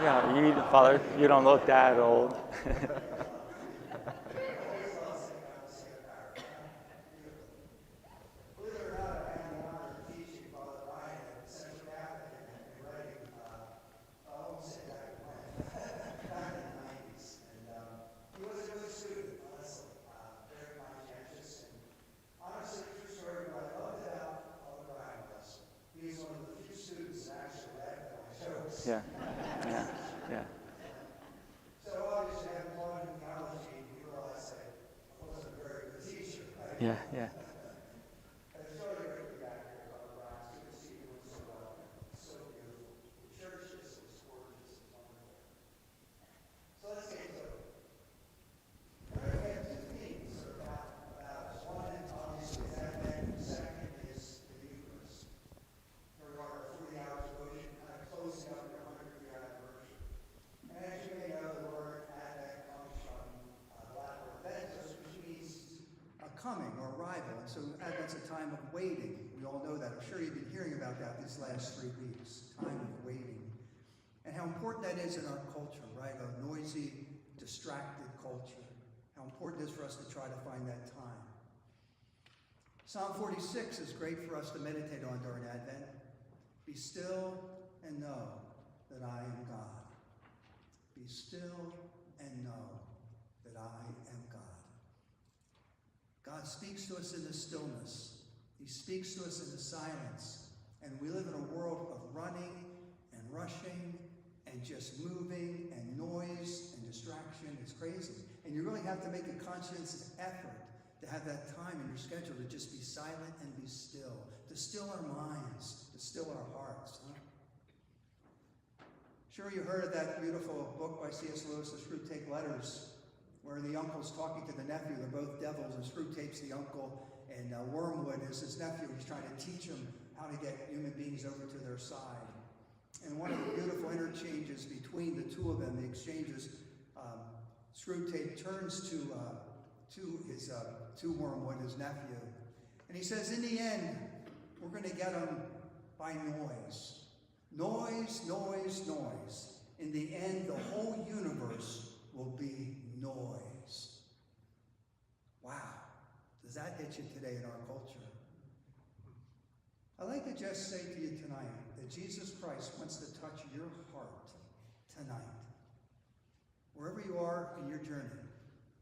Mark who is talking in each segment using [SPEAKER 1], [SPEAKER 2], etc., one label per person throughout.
[SPEAKER 1] Yeah, Father, you don't look that old. Yeah, yeah, yeah, yeah, yeah.
[SPEAKER 2] Coming or arrival. And so Advent's a time of waiting. We all know that. I'm sure you've been hearing about that these last 3 weeks. Time of waiting. And how important that is in our culture, right? A noisy, distracted culture. How important it is for us to try to find that time. Psalm 46 is great for us to meditate on during Advent. Be still and know that I am God. Be still and know that I am God. God speaks to us in the stillness. He speaks to us in the silence. And we live in a world of running and rushing and just moving and noise and distraction. It's crazy. And you really have to make a conscious effort to have that time in your schedule to just be silent and be still. To still our minds, to still our hearts. Huh? Sure, you heard of that beautiful book by C.S. Lewis, The Screwtape Letters, where the uncle's talking to the nephew. They're both devils, and Screwtape's the uncle, and Wormwood is his nephew. He's trying to teach him how to get human beings over to their side. And one of the beautiful interchanges between the two of them, the exchanges, Screwtape turns to Wormwood, his nephew, and he says, in the end, we're going to get them by noise. Noise, noise, noise. In the end, the whole universe will be noise. Wow. Does that hit you today in our culture? I'd like to just say to you tonight that Jesus Christ wants to touch your heart tonight. Wherever you are in your journey,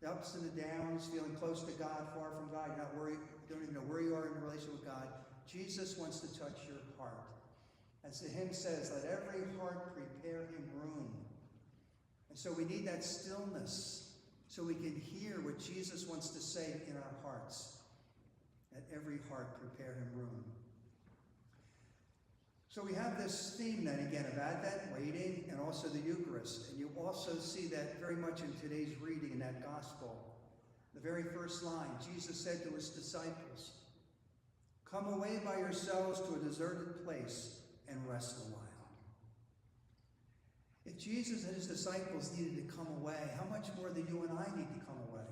[SPEAKER 2] the ups and the downs, feeling close to God, far from God, you're not worried, you don't even know where you are in relation with God, Jesus wants to touch your heart. As the hymn says, let every heart prepare him room. And so we need that stillness so we can hear what Jesus wants to say in our hearts. Let every heart prepare him room. So we have this theme then again of Advent, waiting, and also the Eucharist. And you also see that very much in today's reading in that gospel. The very first line, Jesus said to his disciples, come away by yourselves to a deserted place and rest a while. If Jesus and his disciples needed to come away, how much more do you and I need to come away?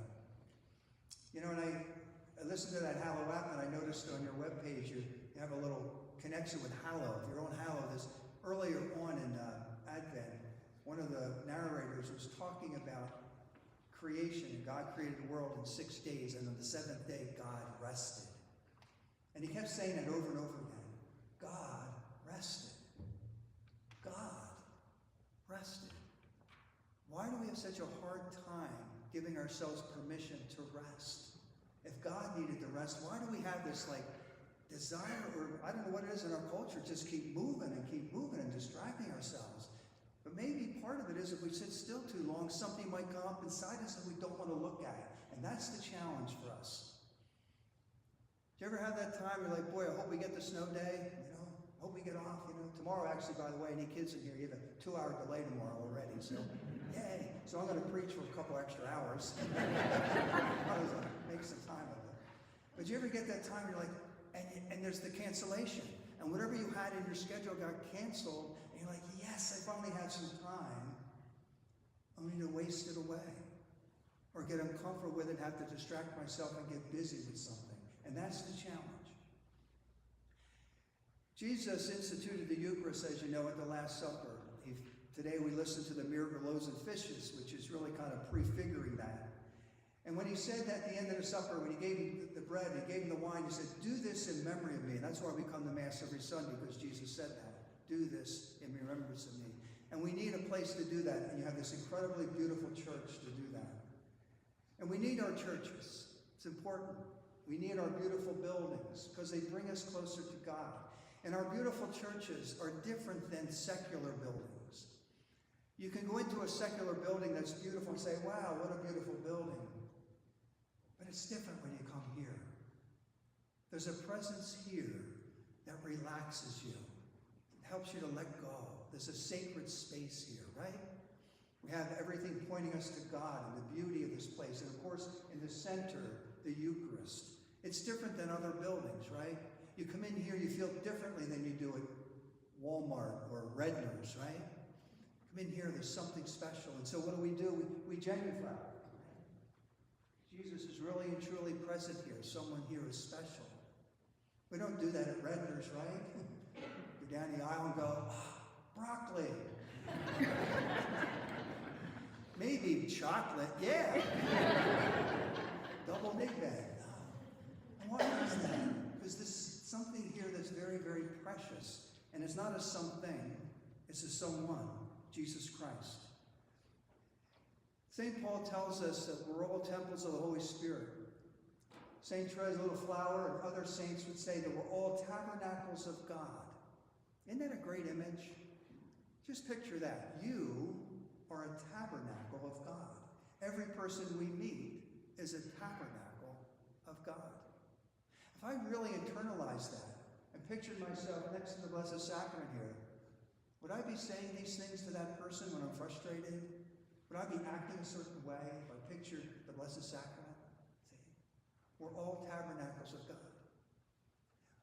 [SPEAKER 2] You know, and I listened to that Hallow app, and I noticed on your webpage you have a little connection with Hallow. If you're on Hallow, this earlier on in Advent, one of the narrators was talking about creation. God created the world in 6 days, and on the 7th day, God rested. And he kept saying it over and over again. God rested. God rested. Why do we have such a hard time giving ourselves permission to rest? If God needed to rest, why do we have this desire, or I don't know what it is in our culture, just keep moving and distracting ourselves? But maybe part of it is if we sit still too long, something might come up inside us that we don't want to look at. And that's the challenge for us. Do you ever have that time you're like, boy, I hope we get the snow day, hope we get off, Tomorrow, actually, by the way, any kids in here, you have a 2-hour delay tomorrow already, so yay. So I'm going to preach for a couple extra hours. Make some time of it. But do you ever get that time you're like, and there's the cancellation, and whatever you had in your schedule got canceled, and you're like, yes, I finally have some time, only to waste it away. Or get uncomfortable with it, have to distract myself and get busy with something. And that's the challenge. Jesus instituted the Eucharist, as you know, at the Last Supper. To Today we listen to the miracle of loaves and fishes, which is really kind of prefiguring that. And when he said that at the end of the supper, when he gave him the bread, he gave him the wine, he said, do this in memory of me. And that's why we come to Mass every Sunday, because Jesus said that. Do this in remembrance of me. And we need a place to do that. And you have this incredibly beautiful church to do that. And we need our churches. It's important. We need our beautiful buildings because they bring us closer to God. And our beautiful churches are different than secular buildings. You can go into a secular building that's beautiful and say, wow, what a beautiful building. But it's different when you come here. There's a presence here that relaxes you. It helps you to let go. There's a sacred space here, right? We have everything pointing us to God and the beauty of this place. And of course, in the center, the Eucharist. It's different than other buildings, right? You come in here, you feel differently than you do at Walmart or Redner's, right? Come in here, there's something special. And so what do? We genuflect. Jesus is really and truly present here. Someone here is special. We don't do that at Redner's, right? Go down the aisle and go, broccoli. Maybe chocolate, yeah. Double Big Bag. No. And why is that? Because there's something here that's very, very precious. And it's not a something, it's a someone, Jesus Christ. St. Paul tells us that we're all temples of the Holy Spirit. St. Therese, Little Flower, and other saints would say that we're all tabernacles of God. Isn't that a great image? Just picture that. You are a tabernacle of God. Every person we meet is a tabernacle of God. If I really internalized that and pictured myself next to the Blessed Sacrament here, would I be saying these things to that person when I'm frustrated? Would I be acting a certain way if I pictured the Blessed Sacrament? See, we're all tabernacles of God.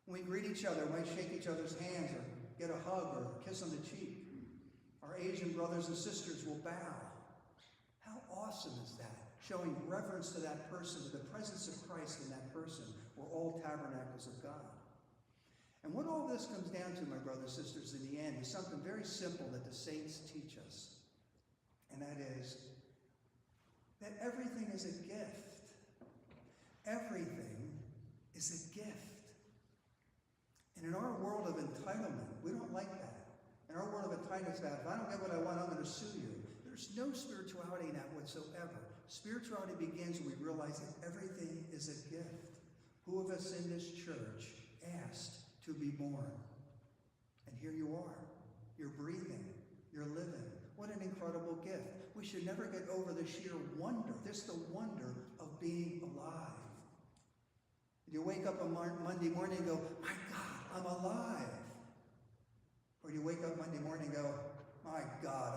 [SPEAKER 2] When we greet each other, we might shake each other's hands or get a hug or a kiss on the cheek. Our Asian brothers and sisters will bow. How awesome is that? Showing reverence to that person, to the presence of Christ in that person. We're all tabernacles of God. And what all this comes down to, my brothers and sisters, in the end, is something very simple that the saints teach us. And that is that everything is a gift. Everything is a gift. And in our world of entitlement, we don't like that. In our world of entitlement, if I don't get what I want, I'm going to sue you. There's no spirituality in that whatsoever. Spirituality begins when we realize that everything is a gift. Who of us in this church asked to be born? And here you are. You're breathing. You're living. What an incredible gift. We should never get over the sheer wonder, just the wonder of being alive. You wake up on Monday morning and go, my God, I'm alive. Or you wake up Monday morning and go, my God,